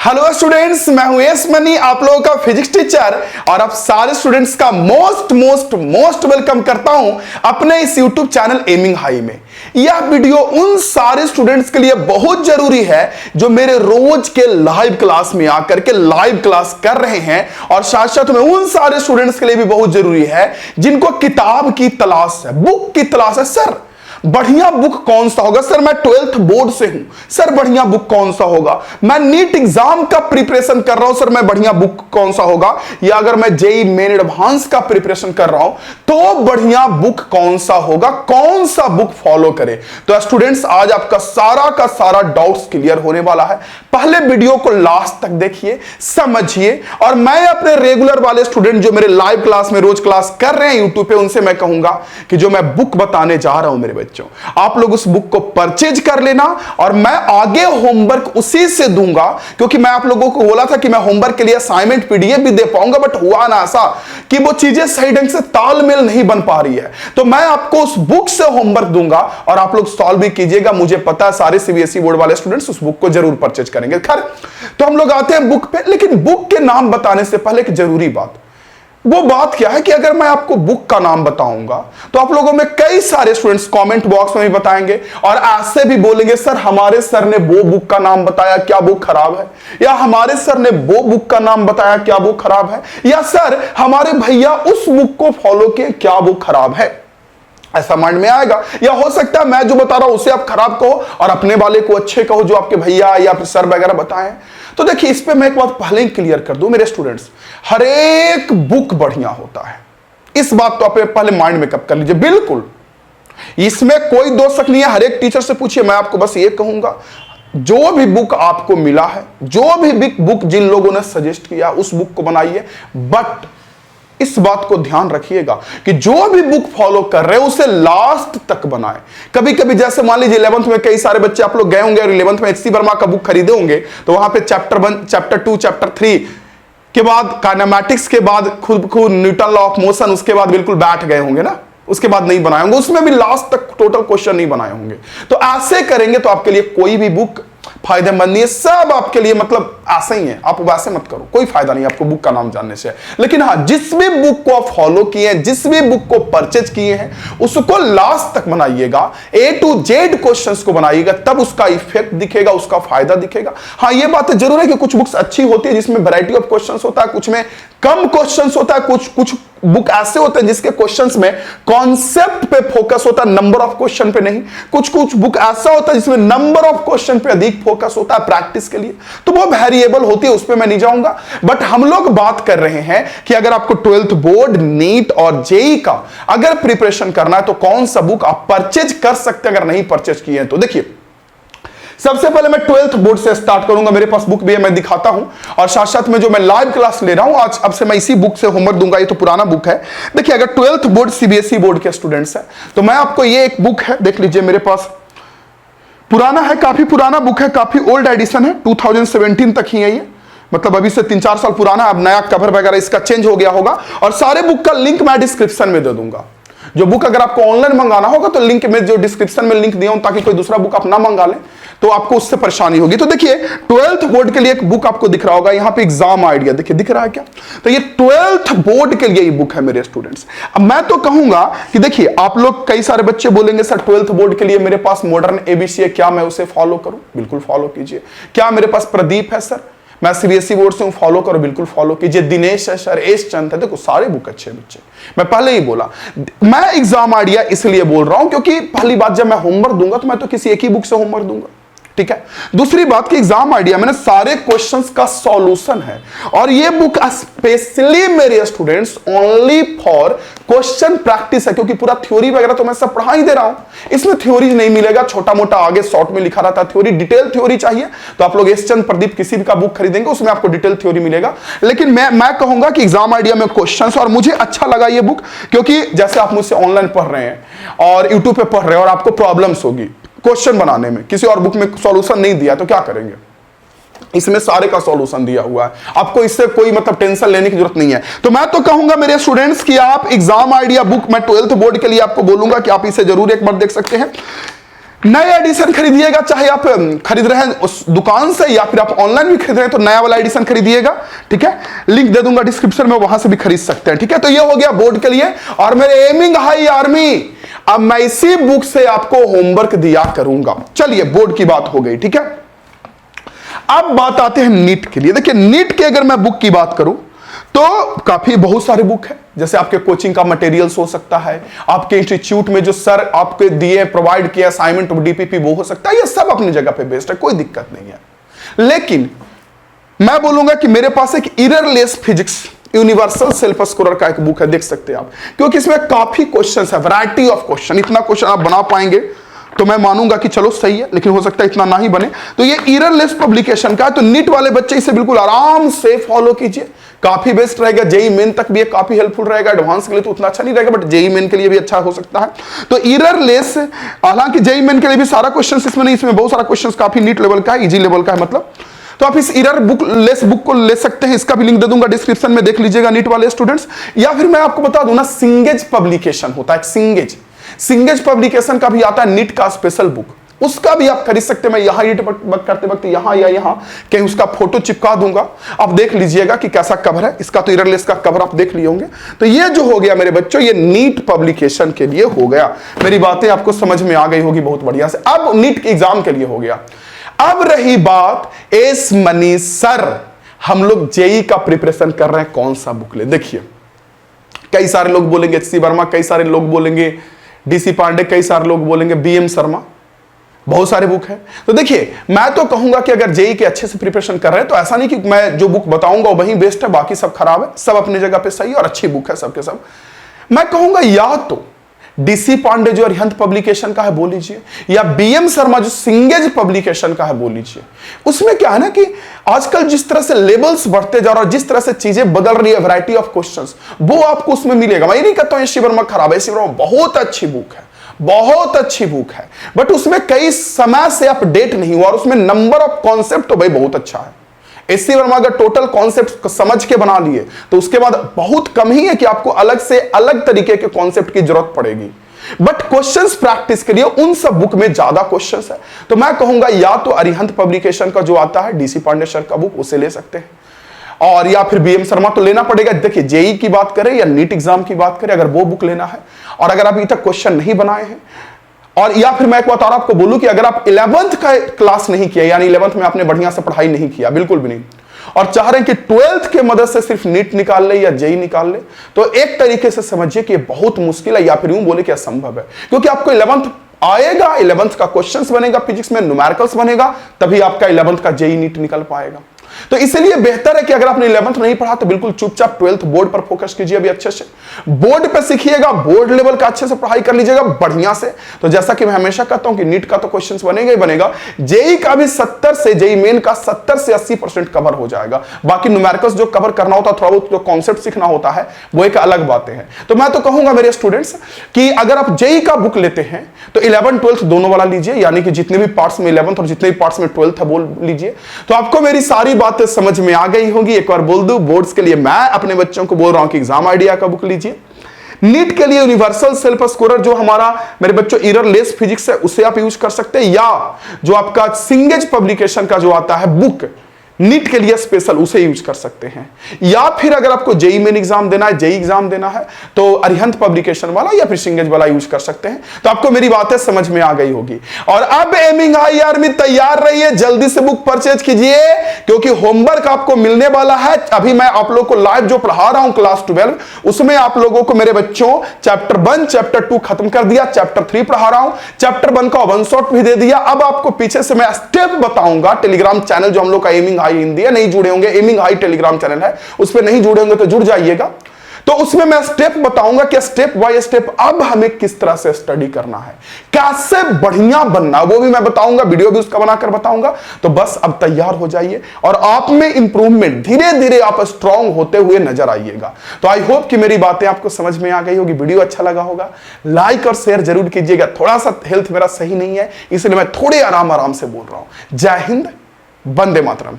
Hello students, मैं हूं S money, आप लोगों का फिजिक्स टीचर, और आप सारे स्टूडेंट्स का मोस्ट वेलकम करता हूं अपने इस यूट्यूब चैनल एमिंग हाई में। यह वीडियो उन सारे स्टूडेंट्स के लिए बहुत जरूरी है जो मेरे रोज के लाइव क्लास में आकर के लाइव क्लास कर रहे हैं, और साथ साथ में उन सारे स्टूडेंट्स के लिए भी बहुत जरूरी है जिनको किताब की तलाश है, बुक की तलाश है। सर बढ़िया बुक कौन सा होगा? सर मैं 12th बोर्ड से हूं, सर बढ़िया बुक कौन सा होगा? मैं नीट एग्जाम का प्रिपरेशन कर रहा हूं, सर मैं बढ़िया बुक कौन सा होगा? या अगर मैं जेई मेन एडवांस का प्रिपरेशन कर रहा हूं तो बढ़िया बुक कौन सा होगा? कौन सा बुक फॉलो करें? तो स्टूडेंट्स आज आपका सारा का सारा डाउट्स क्लियर होने वाला है। पहले वीडियो को लास्ट तक देखिए, समझिए, और मैं अपने रेगुलर वाले स्टूडेंट जो मेरे लाइव क्लास में रोज क्लास कर रहे हैं यूट्यूब पे, उनसे मैं कहूंगा कि जो मैं बुक बताने जा रहा हूं मेरे बच्चों, आप लोग उस बुक को परचेज कर लेना, और मैं आगे होमवर्क उसी से दूंगा, क्योंकि मैं आप लोगों को बोला था कि मैं होमवर्क के लिए असाइनमेंट पीडीएफ भी दे पाऊंगा, बट हुआ ना ऐसा कि वो चीजें सही ढंग से तालमेल नहीं बन पा रही है। तो मैं आपको उस बुक से होमवर्क दूंगा और आप लोग सॉल्व भी कीजिएगा। मुझे पता है सारे सीबीएसई बोर्ड वाले स्टूडेंट्स उस बुक को जरूर परचेज करेंगे। खैर, तो हम लोग आते हैं बुक पे, लेकिन बुक के नाम बताने से पहले एक जरूरी बात, वो बात क्या है कि अगर मैं आपको बुक का नाम बताऊंगा तो आप लोगों में कई सारे स्टूडेंट्स कमेंट बॉक्स में भी बताएंगे और ऐसे भी बोलेंगे, सर हमारे सर ने वो बुक का नाम बताया, क्या बुक खराब है? या हमारे सर ने वो बुक का नाम बताया, क्या बुक खराब है? या सर हमारे भैया उस बुक को फॉलो किए, क्या बुक खराब है? ऐसा माइंड में आएगा। या हो सकता है मैं जो बता रहा हूं उसे आप खराब कहो और अपने वाले को अच्छे कहो, जो आपके भैया या फिर सर वगैरह बताएं। तो देखिए, इस पे मैं एक बात पहले ही क्लियर कर दूं मेरे स्टूडेंट्स, हर एक बुक बढ़िया होता है, इस बात तो आप पहले माइंड में कब कर लीजिए। बिल्कुल इसमें कोई दो शक नहीं है। हर एक टीचर से पूछिए, मैं आपको बस ये कहूंगा, जो भी बुक आपको मिला है, जो भी बुक जिन लोगों ने सजेस्ट किया उस बुक को बनाइए, बट इस बात को ध्यान रखिएगा कि जो भी बुक फॉलो कर रहे हैं उसे लास्ट तक बनाएं। कभी कभी जैसे मान लीजिए 11th में कई सारे बच्चे आप लोग गए होंगे और 11th में एचसी वर्मा का बुक खरीदे होंगे, तो वहां पे चैप्टर 1, चैप्टर 2, चैप्टर 3 के बाद काइनेमैटिक्स के बाद खुद न्यूटन लॉ ऑफ मोशन, उसके बाद बिल्कुल बैठ गए होंगे ना, उसके बाद नहीं बनाए होंगे, उसमें भी लास्ट तक टोटल क्वेश्चन नहीं बनाए होंगे। तो ऐसे करेंगे तो आपके लिए कोई भी बुक फायदेमंद नहीं है, सब आपके लिए मतलब ऐसे ही है। आप वैसे मत करो, कोई फायदा नहीं आपको बुक का नाम जानने से। लेकिन हाँ, जिस भी बुक को आप फॉलो किए हैं, जिस भी बुक को परचेज किए हैं, उसको लास्ट तक बनाइएगा, A to Z क्वेश्चंस को बनाइएगा, तब उसका इफेक्ट दिखेगा, उसका फायदा दिखेगा। हाँ, ये बात जरूर है कि कुछ बुक्स अच्छी होती है जिसमें वैरायटी ऑफ क्वेश्चंस होता है, कुछ में कम क्वेश्चंस होता है, कुछ बुक ऐसे होते हैं जिसके क्वेश्चंस में कॉन्सेप्ट पे फोकस होता है, नंबर ऑफ क्वेश्चन पे नहीं। कुछ बुक ऐसा होता है जिसमें नंबर ऑफ क्वेश्चन पे अधिक फोकस होता है प्रैक्टिस के लिए, तो वो वेरिएबल होती है, उस पे मैं नहीं जाऊंगा। बट हम लोग बात कर रहे हैं कि अगर आपको 12th बोर्ड, नीट और जेई का अगर प्रिपरेशन करना है तो कौन सा बुक आप परचेज कर सकते हैं अगर नहीं परचेज किए हैं तो। देखिए, सबसे पहले मैं 12th बोर्ड से स्टार्ट करूंगा, मेरे पास बुक भी है, मैं दिखाता हूं, और साथ साथ में जो मैं लाइव क्लास ले रहा हूं आज, अब से मैं इसी बुक से होमवर्क दूंगा। ये तो पुराना बुक है। देखिए, अगर 12th बोर्ड सीबीएसई बोर्ड के स्टूडेंट्स हैं तो मैं आपको ये एक बुक है, देख लीजिए, मेरे पास पुराना है, काफी पुराना बुक है, काफी ओल्ड एडिशन है, 2017 तक ही है ये, मतलब अभी से 3-4 साल पुराना। अब नया कवर वगैरह इसका चेंज हो गया होगा, और सारे बुक का लिंक मैं डिस्क्रिप्शन में दे दूंगा। जो बुक अगर आपको ऑनलाइन मंगाना होगा तो लिंक में जो डिस्क्रिप्शन में लिंक दिया हूं, ताकि कोई दूसरा बुक आप ना मंगा ले तो आपको उससे परेशानी होगी। तो देखिए, 12th बोर्ड के लिए एक बुक आपको दिख रहा होगा, यहां पे एग्जाम आइडिया देखिए, दिख रहा है क्या? तो ये 12th बोर्ड के लिए ये बुक है मेरे स्टूडेंट्स। अब मैं तो कहूंगा कि देखिए, आप लोग कई सारे बच्चे बोलेंगे, सर 12th बोर्ड के लिए मेरे पास मॉडर्न एबीसी है, क्या मैं उसे फॉलो करूं? बिल्कुल फॉलो कीजिए। क्या मेरे पास प्रदीप है, सर मैं सीबीएसई बोर्ड से हूं, फॉलो करो, बिल्कुल फॉलो कीजिए। दिनेश है सर, एस चंद है, देखो सारे बुक अच्छे बच्चे, मैं पहले ही बोला। मैं एग्जाम आइडिया इसलिए बोल रहा हूं क्योंकि पहली बात, जब मैं होमवर्क दूंगा तो मैं तो किसी एक ही बुक से होमवर्क दूंगा, ठीक है। दूसरी बात कि एग्जाम आइडिया में सारे क्वेश्चंस का सॉल्यूशन है, और ये बुक स्पेशली मेरे students only for question practice है, क्योंकि पूरा थ्योरी वगैरह तो मैं सब पढ़ा ही दे रहा हूं, इसमें थ्योरी नहीं मिलेगा, छोटा मोटा आगे शॉर्ट में लिखा रहता है थ्योरी। डिटेल थ्योरी चाहिए तो आप लोग एस चंद, प्रदीप किसी भी का बुक खरीदेंगे, उसमें आपको डिटेल थ्योरी मिलेगा। लेकिन मैं कहूंगा कि एग्जाम आइडिया में क्वेश्चंस, और मुझे अच्छा लगा ये बुक, क्योंकि जैसे आप मुझसे ऑनलाइन पढ़ रहे हैं और यूट्यूब पे पढ़ रहे हैं और आपको प्रॉब्लम्स होगी क्वेश्चन बनाने में, किसी और बुक में सॉल्यूशन नहीं दिया तो क्या करेंगे? इसमें सारे का सॉल्यूशन दिया हुआ है, आपको इससे कोई मतलब टेंशन लेने की जरूरत नहीं है। तो मैं तो कहूंगा मेरे स्टूडेंट्स कि आप एग्जाम आइडिया बुक, मैं 12th बोर्ड के लिए आपको बोलूंगा कि आप इसे जरूर एक बार देख सकते हैं। नए एडिशन खरीदिएगा, चाहे आप खरीद रहे हैं उस दुकान से या फिर आप ऑनलाइन भी खरीद रहे हैं तो नया वाला एडिशन खरीदिएगा, ठीक है। लिंक दे दूंगा डिस्क्रिप्शन में, वहां से भी खरीद सकते हैं, ठीक है। तो ये हो गया बोर्ड के लिए। और मेरे एमिंग हाई आर्मी, अब मैं इसी बुक से आपको होमवर्क दिया करूंगा। चलिए बोर्ड की बात हो गई, ठीक है। अब बात आते हैं नीट के लिए। देखिए नीट के अगर मैं बुक की बात करूं तो काफी बहुत सारे बुक है, जैसे आपके कोचिंग का मटेरियल्स हो सकता है, आपके इंस्टीट्यूट में जो सर आपके दिए प्रोवाइड किया असाइनमेंट डीपीपी वो हो सकता है, ये सब अपनी जगह पे बेस्ड है, कोई दिक्कत नहीं है। लेकिन मैं बोलूंगा कि मेरे पास एक errorless physics universal self scorer का एक बुक है, देख सकते हैं आप, क्योंकि इसमें काफी क्वेश्चंस है, वैरायटी ऑफ क्वेश्चन। इतना क्वेश्चन आप बना पाएंगे तो मैं मानूंगा कि चलो सही है, लेकिन हो सकता है इतना ना ही बने। तो ये एररलेस पब्लिकेशन का है, तो नीट वाले बच्चे इसे बिल्कुल आराम से फॉलो कीजिए, काफी बेस्ट रहेगा। जेई मेन तक भी ये काफी हेल्पफुल रहेगा, एडवांस के लिए तो उतना अच्छा नहीं रहेगा, बट जेई मेन के लिए भी अच्छा हो सकता है। तो एररलेस, हालांकि जेई मेन के लिए भी सारा क्वेश्चन इसमें नहीं, इसमें बहुत सारा क्वेश्चन काफी नीट लेवल का है, इजी लेवल का है मतलब। तो आप इस एररलेस बुक को ले सकते हैं, इसका भी लिंक दे दूंगा डिस्क्रिप्शन में, देख लीजिएगा नीट वाले स्टूडेंट्स। या फिर मैं आपको बता दूं ना, सिंगेज पब्लिकेशन होता है, सिंगेज पब्लिकेशन का भी आता है नीट का स्पेशल बुक, उसका भी आप खरीद सकते हैं। मैं यहां रीड करते वक्त यहां या यहां कहीं उसका फोटो चिपका दूंगा, आप देख लीजिएगा कि कैसा कवर है इसका। तो एररलेस का कवर आप देख लिए होंगे। तो ये जो हो गया मेरे बच्चों, ये नीट पब्लिकेशन के लिए हो गया। मेरी बातें आपको समझ में आ गई होगी बहुत बढ़िया से। अब नीट एग्जाम के लिए हो गया। अब रही बात एस मनी सर, हम लोग जेई का प्रिपरेशन कर रहे हैं, कौन सा बुक ले। देखिए कई सारे लोग बोलेंगे एचसी वर्मा, कई सारे लोग बोलेंगे डीसी पांडे, कई सारे लोग बोलेंगे बीएम शर्मा, बहुत सारे बुक हैं। तो देखिए मैं तो कहूंगा कि अगर जेई के अच्छे से प्रिपरेशन कर रहे हैं तो ऐसा नहीं कि मैं जो बुक बताऊंगा वही बेस्ट है, बाकी सब खराब है, सब अपनी जगह पे सही और अच्छी बुक है सबके सब। मैं कहूंगा या तो डीसी पांडे जो अरिहंत पब्लिकेशन का है वो लीजिए, या बीएम शर्मा जो सिंगेज पब्लिकेशन का है वो लीजिए। उसमें क्या है ना कि आजकल जिस तरह से लेवल्स बढ़ते जा रहा है, जिस तरह से चीजें बदल रही है, वैरायटी ऑफ क्वेश्चंस, वो आपको उसमें मिलेगा। मैं ये नहीं कहता हूं एससी वर्मा खराब है, एससी वर्मा बहुत अच्छी बुक है, बहुत अच्छी बुक है, बट उसमें कई समय से अपडेट नहीं हुआ और उसमें नंबर ऑफ कॉन्सेप्ट तो भाई बहुत अच्छा है। एससी वर्मा अगर टोटल कॉन्सेप्ट समझ के बना लिए तो उसके बाद बहुत कम ही है कि आपको अलग से अलग तरीके के कॉन्सेप्ट की जरूरत पड़ेगी। बट क्वेश्चंस प्रैक्टिस के लिए उन सब बुक में ज्यादा क्वेश्चंस है। तो मैं कहूंगा या तो अरिहंत पब्लिकेशन का जो आता है डीसी पांडे सर का बुक, उसे ले सकते हैं, और या फिर बीएम शर्मा तो लेना पड़ेगा। देखिए जेई की बात करें या नीट एग्जाम की बात करें, अगर वो बुक लेना है और अगर अभी तक क्वेश्चन नहीं बनाए हैं, और या फिर मैं एक बात और आपको बोलूं कि अगर आप 11th का क्लास नहीं किया, यानी 11th में आपने बढ़िया से पढ़ाई नहीं किया, बिल्कुल भी नहीं, और चाह रहे हैं कि 12th के मदद से सिर्फ नीट निकाल ले या जेई निकाल ले, तो एक तरीके से समझिए कि बहुत मुश्किल है, या फिर यूं बोले कि असंभव है। क्योंकि आपको 11th आएगा, 11th का क्वेश्चंस बनेगा, फिजिक्स में न्यूमेरिकल्स बनेगा, तभी आपका 11th का जेई नीट निकल पाएगा। तो इसलिए बेहतर है कि अगर आपने 11th नहीं पढ़ा तो बिल्कुल चुपचाप 12th बोर्ड पर फोकस कीजिए अभी अच्छे से, बोर्ड पे सीखिएगा, बोर्ड लेवल का अच्छे से पढ़ाई कर लीजिएगा बढ़िया से। तो जैसा कि मैं हमेशा कहता हूं कि नीट का तो क्वेश्चंस बनेगा ही बनेगा, जेई का भी 70 से, जेई मेन का 70 से 80% कवर हो जाएगा। बाकी न्यूमेरिकल्स जो कवर करना होता है, थोड़ा बहुत जो कॉन्सेप्ट सीखना होता है, वो एक अलग बातें हैं। तो मैं तो कहूंगा मेरे स्टूडेंट्स कि अगर आप जेई का बुक लेते हैं तो 11 12 दोनों वाला लीजिए, यानी कि जितने भी पार्ट्स में 11th और जितने भी पार्ट्स में 12th है वो लीजिए। तो आपको मेरी सारी बातें समझ में आ गई होगी। एक बार बोल दूं, बोर्ड्स के लिए मैं अपने बच्चों को बोल रहा हूं कि एग्जाम आइडिया का बुक लीजिए। नीट के लिए यूनिवर्सल सेल्फ स्कोरर जो हमारा मेरे बच्चों एररलेस फिजिक्स है, उसे आप यूज कर सकते हैं, या जो आपका सिंगेज पब्लिकेशन का जो आता है बुक नीट के लिए स्पेशल, उसे यूज कर सकते हैं। या फिर अगर आपको जेई मेन एग्जाम देना है, जेई एग्जाम देना है, तो अरिहंत पब्लिकेशन वाला या फिर सिंगेज वाला यूज कर सकते हैं। तो आपको मेरी बातें समझ में आ गई होगी। और अब एमिंग हाई आर्मी तैयार रहिए, जल्दी से बुक परचेज कीजिए, क्योंकि होमवर्क आपको मिलने वाला है। अभी मैं आप लोगों को लाइव जो पढ़ा रहा हूं क्लास 12, उसमें आप लोगों को मेरे बच्चों चैप्टर 1 चैप्टर 2 खत्म कर दिया, चैप्टर 3 पढ़ा रहा हूं, चैप्टर 1 का वन शॉट भी दे दिया। अब आपको पीछे से मैं स्टेप बताऊंगा। टेलीग्राम चैनल जो हम लोग का एमिंग हाई हिंदी है, नहीं जुड़े होंगे, एमिंग हाई टेलीग्राम चैनल है, उस पर नहीं जुड़े होंगे तो जुड़ जाइएगा। तो उसमें मैं स्टेप बताऊंगा कि स्टेप बाय स्टेप अब हमें किस तरह से स्टडी करना है, कैसे बढ़िया बनना, वो भी मैं बताऊंगा, वीडियो भी उसका बनाकर बताऊंगा। तो बस अब तैयार हो जाइए और आप में इंप्रूवमेंट धीरे धीरे आप स्ट्रांग होते हुए नजर आइएगा। तो आई होप कि मेरी बातें आपको समझ में आ गई होगी, वीडियो अच्छा लगा होगा, लाइक और शेयर जरूर कीजिएगा। थोड़ा सा हेल्थ मेरा सही नहीं है, इसलिए मैं थोड़े आराम से बोल रहा हूं। जय हिंद, वंदे मातरम।